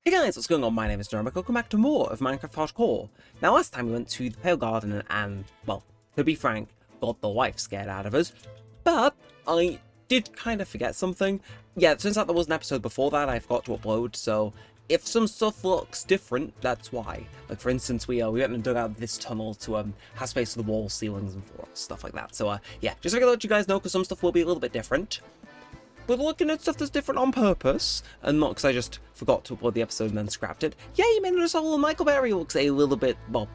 Hey guys, what's going on? My name is Neremik. Welcome back to more of Minecraft Hardcore. Now last time we went to the Pale Garden and, well, to be frank, got the life scared out of us. But I did kind of forget something. Yeah, it turns out there was an episode before that I forgot to upload, so if some stuff looks different, that's why. Like for instance, we went and dug out this tunnel to have space for the walls, ceilings, and floors, stuff like that. So yeah, just figured I'd let you guys know because some stuff will be a little bit different. We're looking at stuff that's different on purpose, and not because I just forgot to upload the episode and then scrapped it. Yeah, you may notice our little Michael area looks a little bit, well,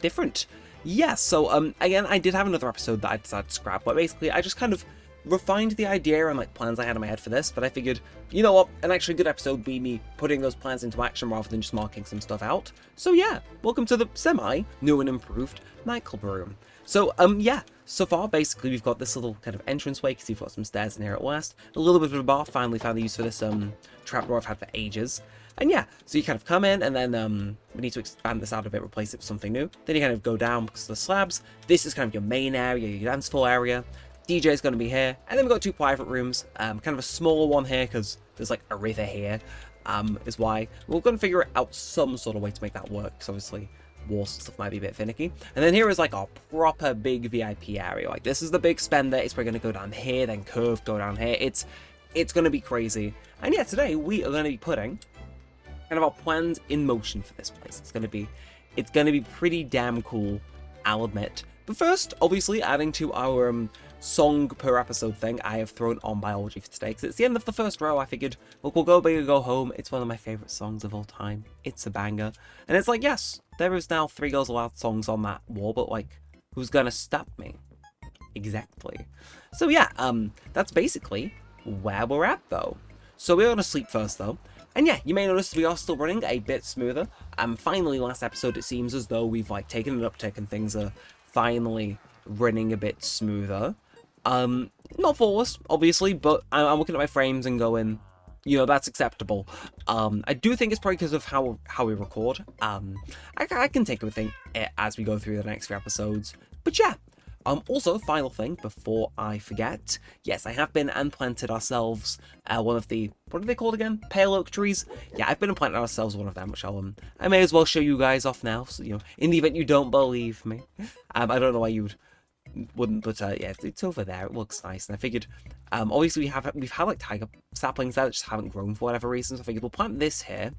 different. Yeah, so, again, I did have another episode that I decided to scrap, but basically I just kind of refined the idea and, like, plans I had in my head for this, but I figured, you know what, an actually good episode would be me putting those plans into action rather than just marking some stuff out. So yeah, welcome to the semi-new and improved nightclub room. So, yeah, so far, basically, we've got this little kind of entranceway, because you've got some stairs in here at last, a little bit of a bar, finally found the use for this, trapdoor I've had for ages, and yeah, so you kind of come in, and then, we need to expand this out a bit, replace it with something new, then you kind of go down because of the slabs. This is kind of your main area, your dance floor area, DJ is going to be here, and then we've got two private rooms, kind of a smaller one here, because there's, like, a river here, is why. We're going to figure out some sort of way to make that work, because obviously walls and stuff might be a bit finicky. And then here is like our proper big VIP area. Like this is the big spender. It's probably going to go down here, then curve, go down here. It's going to be crazy. And yeah, today we are going to be putting kind of our plans in motion for this place. It's going to be pretty damn cool, I'll admit. But first, obviously, adding to our song per episode thing, I have thrown on biology for today because it's the end of the first row. I figured, look, we'll go big or go home. It's one of my favorite songs of all time. It's a banger. And it's like, yes, there is now 3 Girls Aloud songs on that wall, but like, who's gonna stop me? Exactly. So yeah, that's basically where we're at though. So we're gonna sleep first though. And yeah, you may notice we are still running a bit smoother. Finally, last episode, it seems as though we've like taken an uptick and things are finally running a bit smoother. Not flawless, obviously, but I'm looking at my frames and going, you know, that's acceptable. I do think it's probably because of how we record. I can take everything as we go through the next few episodes. But yeah, also, final thing before I forget. Yes, I have been and planted ourselves one of the, what are they called again? Pale oak trees? Yeah, I've been and planted ourselves one of them, which I may as well show you guys off now. So, you know, in the event you don't believe me. I don't know why you wouldn't, but yeah, it's over there. It looks nice, and I figured, obviously we've had like tiger saplings there that just haven't grown for whatever reason. So I figured we'll plant this here.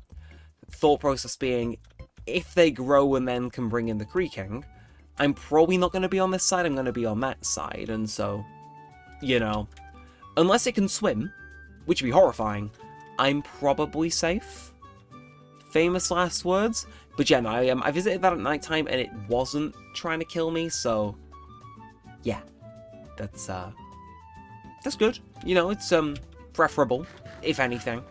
Thought process being, if they grow and then can bring in the creeking, I'm probably not going to be on this side. I'm going to be on that side, and so, you know, unless it can swim, which would be horrifying, I'm probably safe. Famous last words. But yeah, no, I visited that at night time, and it wasn't trying to kill me, so yeah, that's good. You know, it's preferable, if anything.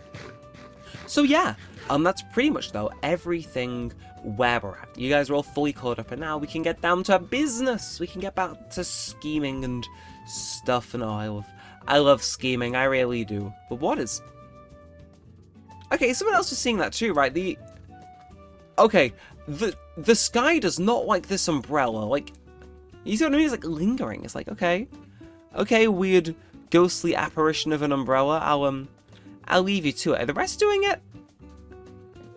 So yeah, that's pretty much though everything where we're at. You guys are all fully caught up, and now we can get down to business. We can get back to scheming and stuff. And oh, I love scheming. I really do. But what is? Okay, someone else was seeing that too, right? The sky does not like this umbrella. Like, you see what I mean? It's like lingering. It's like, okay, weird ghostly apparition of an umbrella. I'll leave you to it. Are the rest doing it?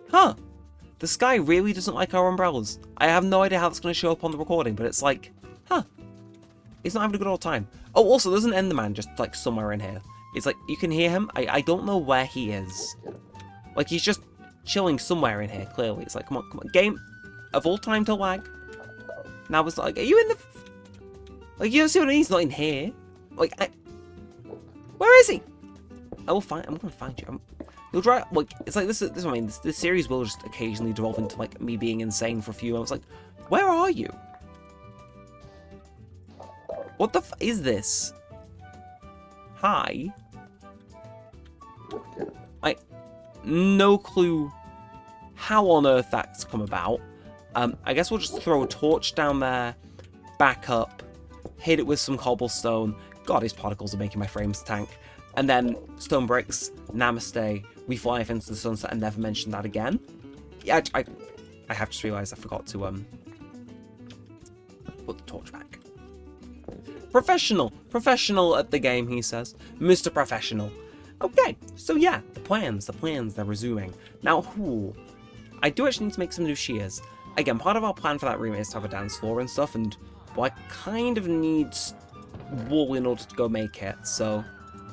Huh. The sky really doesn't like our umbrellas. I have no idea how that's going to show up on the recording, but it's like, huh. It's not having a good old time. Oh, also, there's an Enderman just, like, somewhere in here. It's like, you can hear him. I don't know where he is. Like, he's just chilling somewhere in here, clearly. It's like, come on. Game of all time to lag. Now it's like, are you in the... Like, you don't see what I mean? He's not in here. Like, where is he? I'm going to find you. You'll try, like, it's like, this is what I mean, this series will just occasionally devolve into, like, me being insane for a few moments. Like, where are you? What the f is this? Hi? No clue how on earth that's come about. I guess we'll just throw a torch down there, back up, hit it with some cobblestone. God, these particles are making my frames tank. And then stone bricks, namaste, we fly off into the sunset and never mention that again. Yeah, I have just realised I forgot to put the torch back. Professional at the game, he says. Mr. Professional. Okay, so yeah, the plans, they're resuming. Now, I do actually need to make some new shears. Again, part of our plan for that room is to have a dance floor and stuff, and well, I kind of need wool in order to go make it, so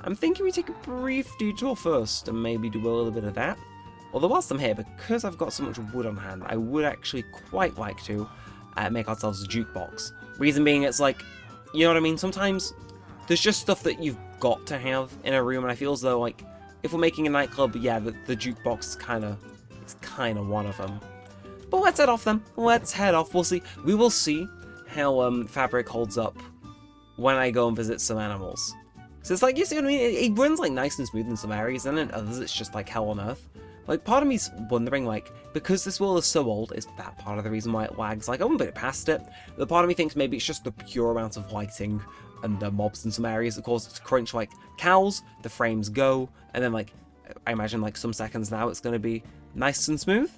I'm thinking we take a brief detour first and maybe do a little bit of that. Although whilst I'm here, because I've got so much wood on hand, I would actually quite like to make ourselves a jukebox. Reason being, it's like, you know what I mean? Sometimes there's just stuff that you've got to have in a room, and I feel as though, like, if we're making a nightclub, yeah, the jukebox is kind of one of them. But let's head off then. Let's head off. We will see how fabric holds up when I go and visit some animals. So it's like, you see what I mean? It runs like nice and smooth in some areas, and in others it's just like hell on earth. Like, part of me's wondering, like, because this world is so old, is that part of the reason why it lags? Like, I wouldn't put it past it. The part of me thinks maybe it's just the pure amount of lighting and mobs in some areas that cause it to crunch like cows, the frames go, and then, like, I imagine, like, some seconds now it's going to be nice and smooth?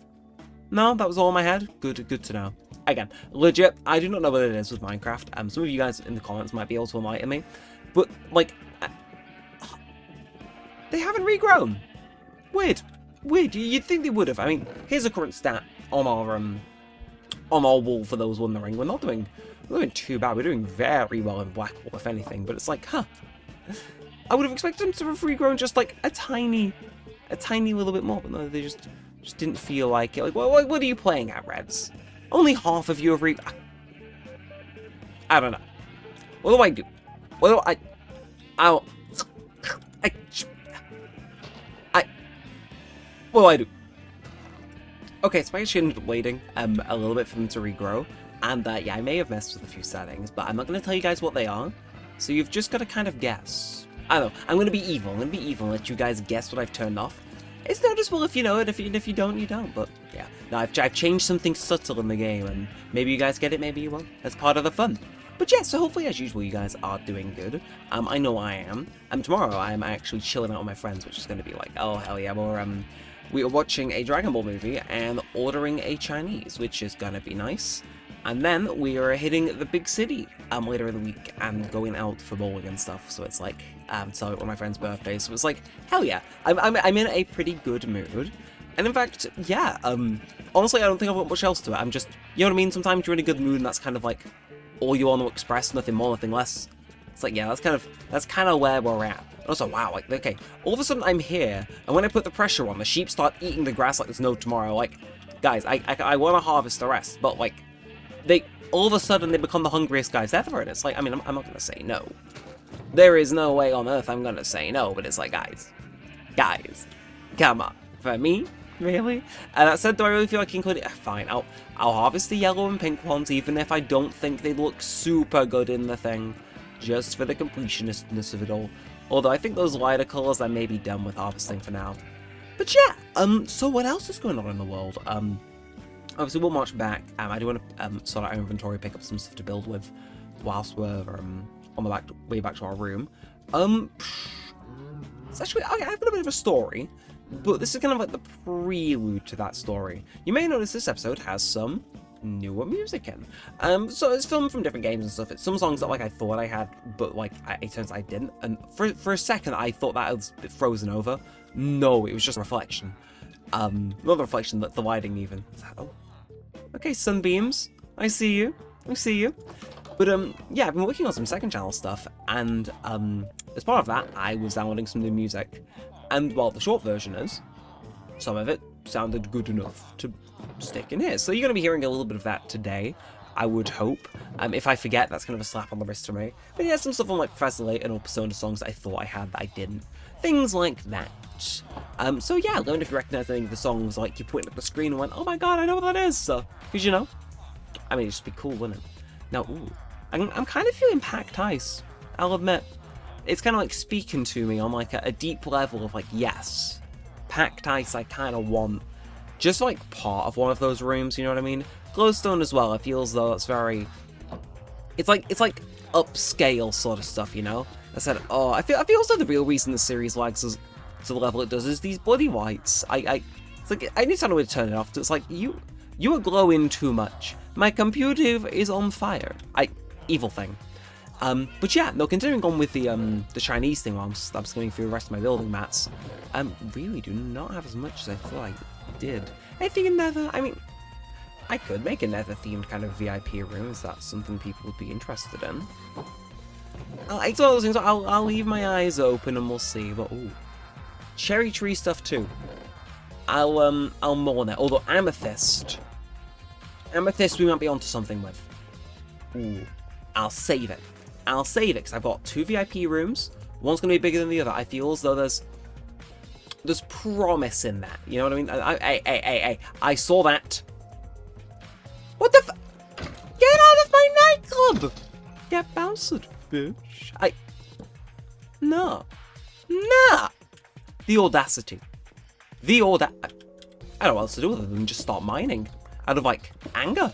No, that was all in my head? Good to know. Again, legit, I do not know what it is with Minecraft. Some of you guys in the comments might be able to enlighten me, but, like, they haven't regrown. Weird. You'd think they would have. I mean, here's a current stat on our wall for those wondering. We're not doing too bad. We're doing very well in black wool, if anything. But it's like, I would have expected them to have regrown just like a tiny little bit more. But no, they just didn't feel like it. Like, what are you playing at, Reds? Only half of you have I don't know. What do I do? What do I do? Okay, so I actually ended up waiting a little bit for them to regrow, and yeah, I may have messed with a few settings, but I'm not going to tell you guys what they are, so you've just got to kind of guess. I don't know, I'm going to be evil, and let you guys guess what I've turned off. It's noticeable if you know it, if you don't, you don't, but yeah. No, I've changed something subtle in the game, and maybe you guys get it, maybe you won't. That's part of the fun. But yeah, so hopefully, as usual, you guys are doing good. I know I am. Tomorrow, I'm actually chilling out with my friends, which is going to be like, oh, hell yeah, we are watching a Dragon Ball movie and ordering a Chinese, which is gonna be nice. And then we are hitting the big city later in the week and going out for bowling and stuff. So it's like, so one of my friend's birthdays. So it's like, hell yeah, I'm in a pretty good mood. And in fact, yeah, honestly, I don't think I've got much else to it. I'm just, you know what I mean? Sometimes you're in a good mood and that's kind of like all you want to express, nothing more, nothing less. It's like, yeah, that's kind of where we're at. Also, wow, like, okay, all of a sudden I'm here, and when I put the pressure on, the sheep start eating the grass like there's no tomorrow. Like, guys, I want to harvest the rest, but, like, all of a sudden they become the hungriest guys ever, and it's like, I mean, I'm not going to say no. There is no way on earth I'm going to say no, but it's like, guys, come on. For me? Really? And that said, do I really feel like including it? Fine, I'll harvest the yellow and pink ones, even if I don't think they look super good in the thing, just for the completionistness of it all. Although I think those lighter colours I may be done with harvesting for now. But yeah, so what else is going on in the world? Obviously we'll march back. I do want to sort out our inventory, pick up some stuff to build with whilst we're on the way back to our room. It's actually, I have a bit of a story, but this is kind of like the prelude to that story. You may notice this episode has some newer music in. So it's filmed from different games and stuff. It's some songs that like I thought I had, but like it turns out I didn't. And for a second I thought that was frozen over. No, it was just a reflection. Not the reflection, the lighting even. Oh. Okay, Sunbeams. I see you. But yeah, I've been working on some second channel stuff, and as part of that, I was downloading some new music. And well, the short version is, some of it sounded good enough to stick in here. So you're going to be hearing a little bit of that today, I would hope. If I forget, that's kind of a slap on the wrist for me. But yeah, some stuff on like Professor Layton or Persona songs that I thought I had that I didn't. Things like that. So yeah, let me know if you recognize any of the songs, like you pointed at the screen and went, oh my god, I know what that is. So, because you know, I mean, it'd just be cool, wouldn't it? Now, ooh, I'm kind of feeling packed ice, I'll admit. It's kind of like speaking to me on like a deep level of like, yes, packed ice I kind of want. Just like part of one of those rooms, you know what I mean? Glowstone as well, I feel as though it's very, it's like upscale sort of stuff, you know? I said, oh, I feel as though the real reason the series lags us to the level it does is these bloody whites. It's like, I need to find a way to turn it off. It's like, you are glowing too much. My computer is on fire. Evil thing. But yeah, no, continuing on with the Chinese thing while I'm skimming through the rest of my building mats, really do not have as much as I thought I did. I think a nether, I mean, I could make a nether themed kind of VIP room, if that's something people would be interested in. It's one of those things, I'll leave my eyes open and we'll see, but ooh. Cherry tree stuff too. I'll mourn it, although amethyst we might be onto something with. Ooh, I'll save it. I'll save it, because I've got 2 VIP rooms. One's going to be bigger than the other. I feel as though there's promise in that. You know what I mean? Hey, I saw that. What the Get out of my nightclub! Get bounced, bitch. Nah. The audacity. I don't know what else to do other than just start mining. Out of, like, anger.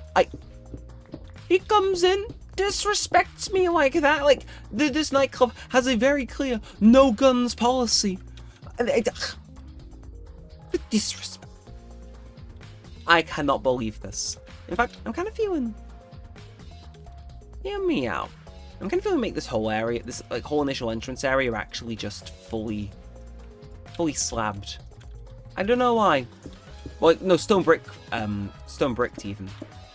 He comes in, disrespects me like that. Like, this nightclub has a very clear no guns policy. The disrespect. I cannot believe this. In fact, I'm kind of feeling... Hear me out. I'm kind of feeling make this whole area, this like whole initial entrance area, actually just fully slabbed. I don't know why. Well, no, stone bricked even.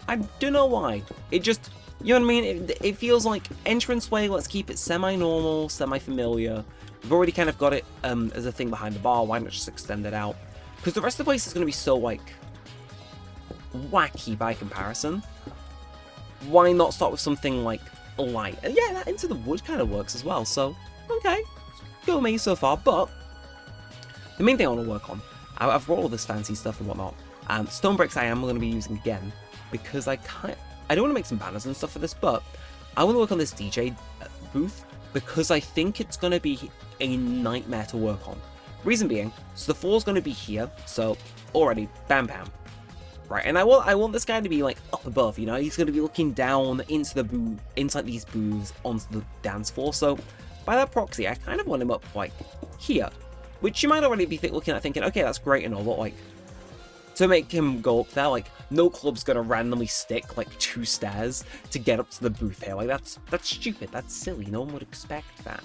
I don't know why. It just, you know what I mean? It feels like entranceway, let's keep it semi-normal, semi-familiar. We've already kind of got it as a thing behind the bar, why not just extend it out? Because the rest of the place is going to be so, like, wacky by comparison. Why not start with something, like, light? And yeah, that Into the Wood kind of works as well, so, okay. Go me so far, but the main thing I want to work on, I've brought all this fancy stuff and whatnot. Stone bricks I am going to be using again, because I don't want to make some banners and stuff for this, but I want to work on this DJ booth, because I think it's going to be a nightmare to work on. Reason being, so the floor's going to be here, so already, bam bam. Right, and I want this guy to be like up above, you know, he's going to be looking down into the inside these booths onto the dance floor, so by that proxy, I kind of want him up like here, which you might already be looking at thinking, okay, that's great and all, but like, to make him go up there, like, no club's gonna randomly stick like 2 stairs to get up to the booth here. Like, that's stupid, that's silly, no one would expect that.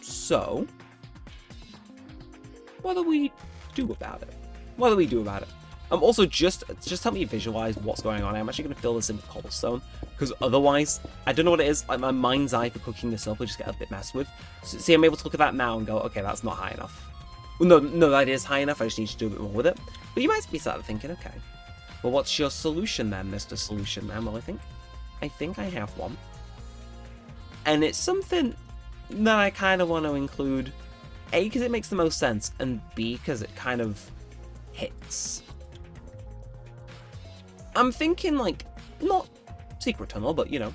So, what do we do about it? Also, just help me visualize what's going on. I'm actually going to fill this in with cobblestone, because otherwise, I don't know what it is, like my mind's eye for cooking this up will just get a bit messed with. So, see, I'm able to look at that now and go, okay, that's not high enough. Well, no, that is high enough, I just need to do a bit more with it. But you might be sort of thinking, okay, well, what's your solution then, Mr. Solution Man? Well, I think I have one. And it's something that I kind of want to include, A, because it makes the most sense, and B, because it kind of hits. I'm thinking, like, not secret tunnel, but, you know,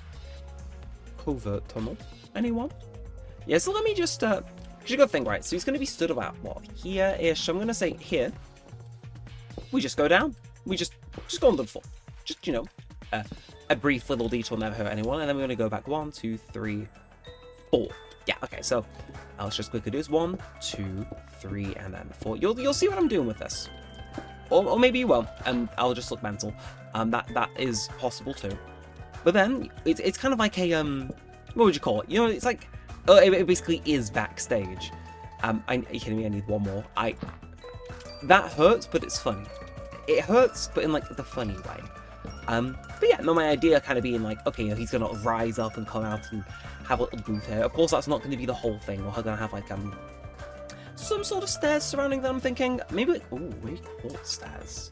covert tunnel. Anyone? Yeah, so let me just, because you gotta think, right, so he's going to be stood about, what, here-ish, I'm going to say here. We just go down. We just go on the floor. Just, you know, a brief little detour never hurt anyone, and then we're going to go back 1, 2, 3, 4. Yeah, okay, so let's just quickly do this. 1, 2, 3, and then 4. You'll see what I'm doing with this. Or maybe you won't, and I'll just look mental. That is possible too. But then, it's kind of like a, what would you call it? You know, it's like, it basically is backstage. Are you kidding me? I need one more. That hurts, but it's funny. It hurts, but in, like, the funny way. But yeah, no, my idea kind of being like, okay, he's gonna rise up and come out and have a little booth here. Of course, that's not going to be the whole thing. We're gonna have, like, some sort of stairs surrounding them. I'm thinking, maybe, like, maybe quartz stairs.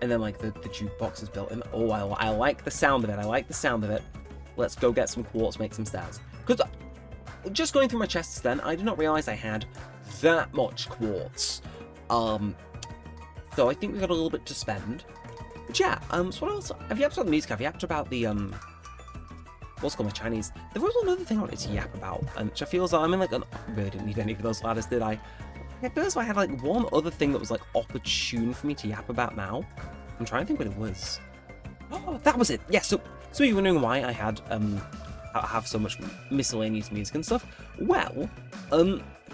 And then, like, the jukebox is built in. Oh, I like the sound of it. Let's go get some quartz, make some stairs. Because just going through my chests then, I did not realize I had that much quartz. So I think we got a little bit to spend. But yeah, so what else? Have you yapped about the music? Have you yapped about the, what's called my Chinese? There was another thing I wanted to yap about, which I feel as though I'm in, like, I really didn't need any of those ladders, did I? I feel as though I had, like, one other thing that was, like, opportune for me to yap about now. I'm trying to think what it was. Oh, that was it! Yeah, so you're wondering why I had, have so much miscellaneous music and stuff? Well,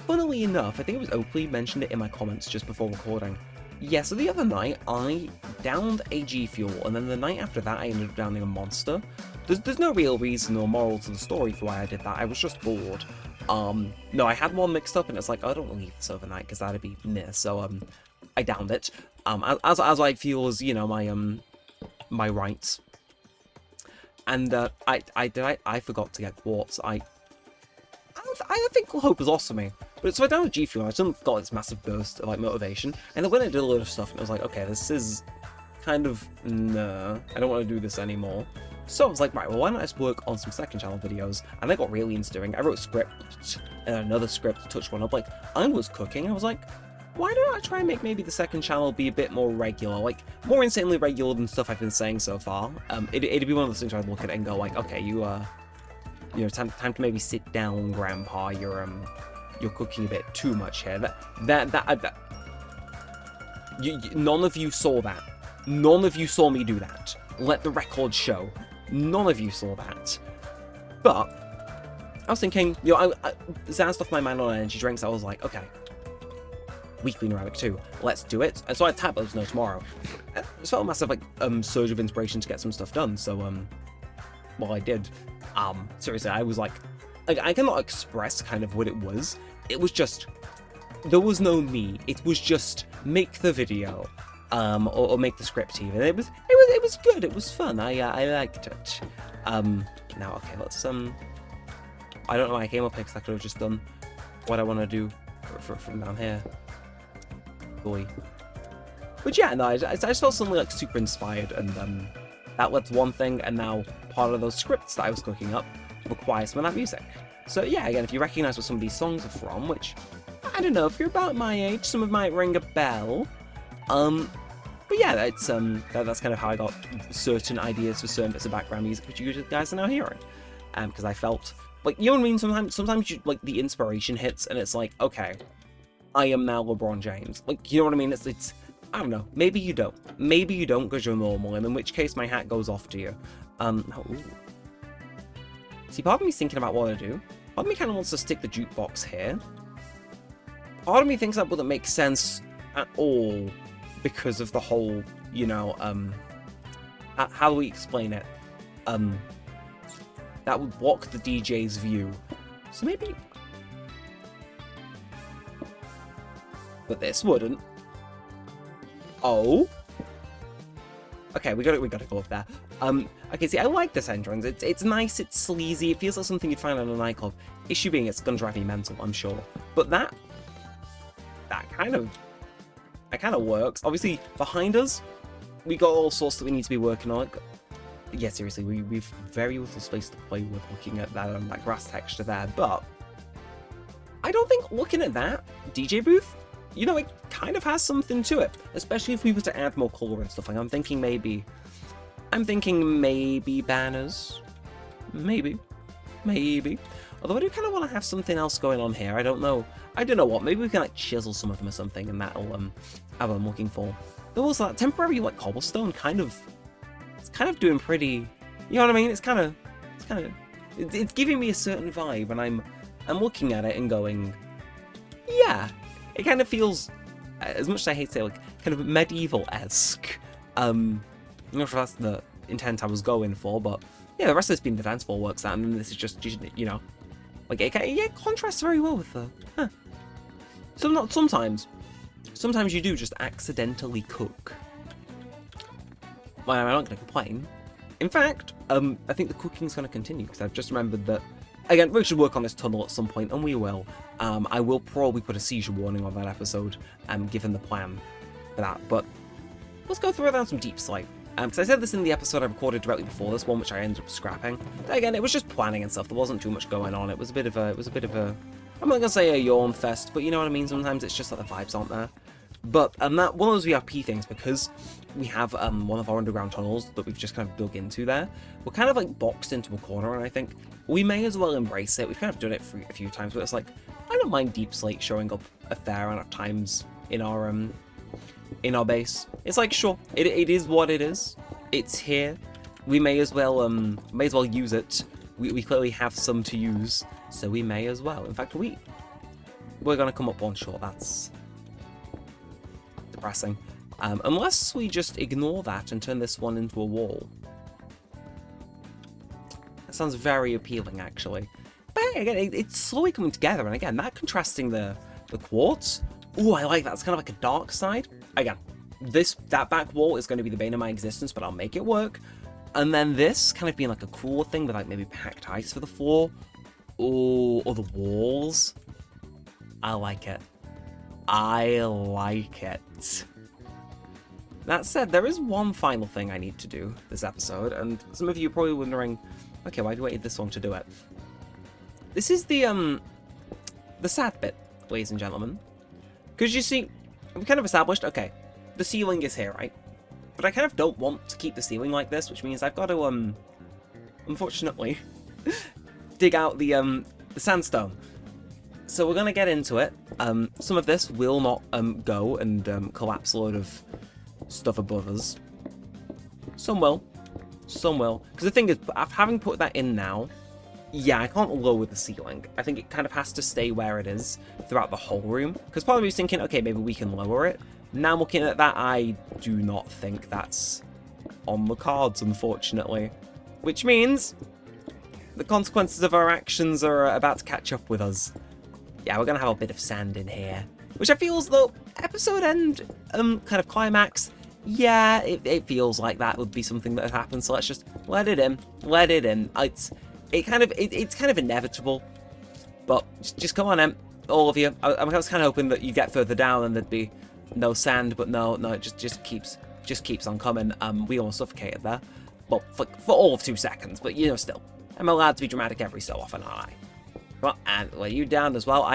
funnily enough, I think it was Oakley mentioned it in my comments just before recording. Yeah, so the other night, I downed a G Fuel, and then the night after that, I ended up downing a Monster. There's no real reason or moral to the story for why I did that. I was just bored. No, I had one mixed up, and it's like, I don't want to leave this overnight, because that'd be meh, so, I downed it. As I feel is, you know, my rights. And, I forgot to get quartz. I think Hope was awesome me. But so I downed G Fuel, and I suddenly got this massive burst of, like, motivation. And then when I did a load of stuff, and I was like, okay, this is kind of, nah, I don't want to do this anymore. So I was like, right, well, why not just work on some second channel videos? And I got really into doing it. I wrote a script, and another script to touch one up. Like, I was cooking, I was like, why don't I try and make maybe the second channel be a bit more regular? Like, more insanely regular than stuff I've been saying so far. It'd be one of those things where I'd look at it and go like, okay, you know, time to maybe sit down, Grandpa. You're cooking a bit too much here. None of you saw that. None of you saw me do that. Let the record show. None of you saw that. But I was thinking, you know, I zazzed off my mind on energy drinks. I was like, okay, weekly Neremik 2, let's do it. And so I tapped those notes tomorrow. It felt a massive like surge of inspiration to get some stuff done. So well, I did. Seriously, I was like I cannot express kind of what it was. It was just, there was no me. It was just make the video, or make the script even. It was good. It was fun. I liked it. Now okay, let's I don't know why I came up here because I could have just done what I want to do from down here. Boy. But yeah, no, I just felt suddenly like super inspired, and that led to one thing, and now part of those scripts that I was cooking up requires some of that music. So yeah, again, if you recognise what some of these songs are from, which, I don't know, if you're about my age, some of might ring a bell. But yeah, that's kind of how I got certain ideas for certain bits of background music, which you guys are now hearing. Because I felt, like, you know what I mean? Sometimes you, like, the inspiration hits, and it's like, okay, I am now LeBron James. Like, you know what I mean? It's I don't know. Maybe you don't. Maybe you don't because you're normal, and in which case my hat goes off to you. Ooh. See, part of me's thinking about what to do. Part of me kind of wants to stick the jukebox here. Part of me thinks that wouldn't make sense at all because of the whole, you know, how do we explain it? That would block the DJ's view. So maybe... But this wouldn't. Oh. Okay, we gotta go up there. Okay, see, I like this entrance. It's nice, it's sleazy, it feels like something you'd find on a nightclub. Issue being it's gonna drive me mental, I'm sure. But that kind of works. Obviously, behind us, we got all sorts that we need to be working on. Like, yeah, seriously, we've very little space to play with looking at that grass texture there, but I don't think looking at that DJ booth, you know, it kind of has something to it, especially if we were to add more color and stuff. Like, I'm thinking maybe banners, maybe. Although I do kind of want to have something else going on here. I don't know what. Maybe we can like chisel some of them or something, and that'll have what I'm looking for. There was that temporary like cobblestone it's kind of doing pretty. You know what I mean? It's giving me a certain vibe, and I'm looking at it and going, yeah. It kind of feels, as much as I hate to say, like, kind of medieval-esque. I'm not sure that's the intent I was going for, but yeah, the rest of this being the dance floor works out, and then this is just, you know, like, it contrasts very well with the, Sometimes you do just accidentally cook. Well, I'm not going to complain. In fact, I think the cooking's going to continue, because I've just remembered that, again, we should work on this tunnel at some point, and we will. I will probably put a seizure warning on that episode, given the plan for that. But let's go through without some deep slate. Because I said this in the episode I recorded directly before this one, which I ended up scrapping. Again, it was just planning and stuff. There wasn't too much going on. It was a bit of a. I'm not gonna say a yawn fest, but you know what I mean. Sometimes it's just that the vibes aren't there. But that one of those VIP things, because we have one of our underground tunnels that we've just kind of dug into there. We're kind of like boxed into a corner, and I think we may as well embrace it. We've kind of done it a few times, but it's like, I don't mind deep slate showing up a fair amount of times in our base. It's like, sure, it is what it is. It's here. We may as well use it. We clearly have some to use, so we may as well. In fact, we're gonna come up one short. That's depressing. Unless we just ignore that and turn this one into a wall. That sounds very appealing, actually. But hey, again, it's slowly coming together, and again, that contrasting the quartz. Ooh, I like that. It's kind of like a dark side. Again, that back wall is going to be the bane of my existence, but I'll make it work. And then this kind of being like a cooler thing with like maybe packed ice for the floor. Ooh, or the walls. I like it. I like it. That said, there is one final thing I need to do this episode, and some of you are probably wondering, okay, why have you waited this long to do it? This is the sad bit, ladies and gentlemen. Because you see, we kind of established, okay, the ceiling is here, right? But I kind of don't want to keep the ceiling like this, which means I've got to, unfortunately, dig out the sandstone. So we're going to get into it. Some of this will not go and collapse a load of stuff above us. Some will. Some will. Because the thing is, having put that in now, yeah, I can't lower the ceiling. I think it kind of has to stay where it is throughout the whole room. Because part of me was thinking, okay, maybe we can lower it. Now looking at that, I do not think that's on the cards, unfortunately. Which means the consequences of our actions are about to catch up with us. Yeah, we're going to have a bit of sand in here. Which I feel as though episode end, kind of climax, yeah, it feels like that would be something that would happen. So let's just let it in. Let it in. It's kind of inevitable. But just come on in, all of you. I was kind of hoping that you get further down and there'd be no sand, but no, it just keeps on coming. We almost suffocated there. Well, for all of 2 seconds, but you know, still. I'm allowed to be dramatic every so often, aren't I? Well, and well, you down as well.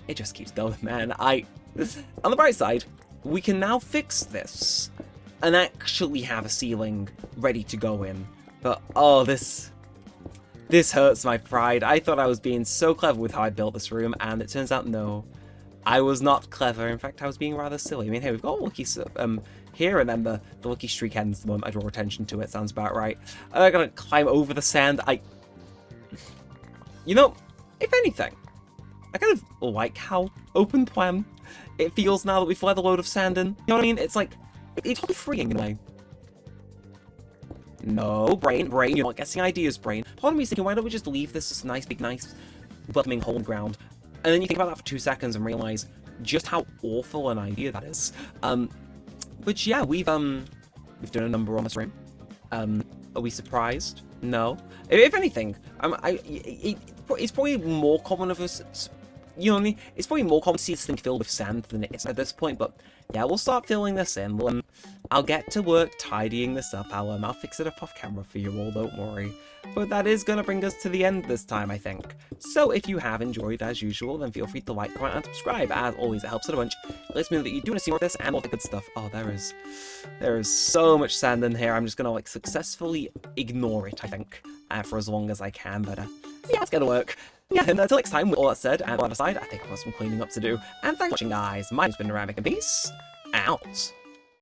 It just keeps going, man. On the bright side, we can now fix this and actually have a ceiling ready to go in. But oh, this hurts my pride. I thought I was being so clever with how I built this room, and it turns out no, I was not clever. In fact, I was being rather silly. I mean, hey, we've got lucky here, and then the lucky streak ends the moment I draw attention to it. Sounds about right. I'm gonna climb over the sand. You know, if anything, I kind of like how open plan it feels now that we've let a load of sand in. You know what I mean? It's like, it's totally freeing in a way. No, brain, you're not guessing ideas, brain. Part of me is thinking, why don't we just leave this as a nice, big, nice, welcoming hole in the ground? And then you think about that for 2 seconds and realize just how awful an idea that is. But yeah, we've done a number on this room. Are we surprised? No. If anything, it's probably more common of us. You know what I mean? It's probably more common to see this thing filled with sand than it is at this point, but yeah, we'll start filling this in. I'll get to work tidying this up. I'll fix it up off camera for you all, don't worry. But that is going to bring us to the end this time, I think. So if you have enjoyed as usual, then feel free to like, comment, and subscribe. As always, it helps it a bunch. It lets me know that you do want to see more of this and all the good stuff. Oh, there is so much sand in here. I'm just going to like successfully ignore it, I think, for as long as I can. But yeah, it's going to work. Yeah, and until next time, with all that said, and on the side, I think I've got some cleaning up to do. And thanks for watching, guys. My name's been Neremik, and peace out.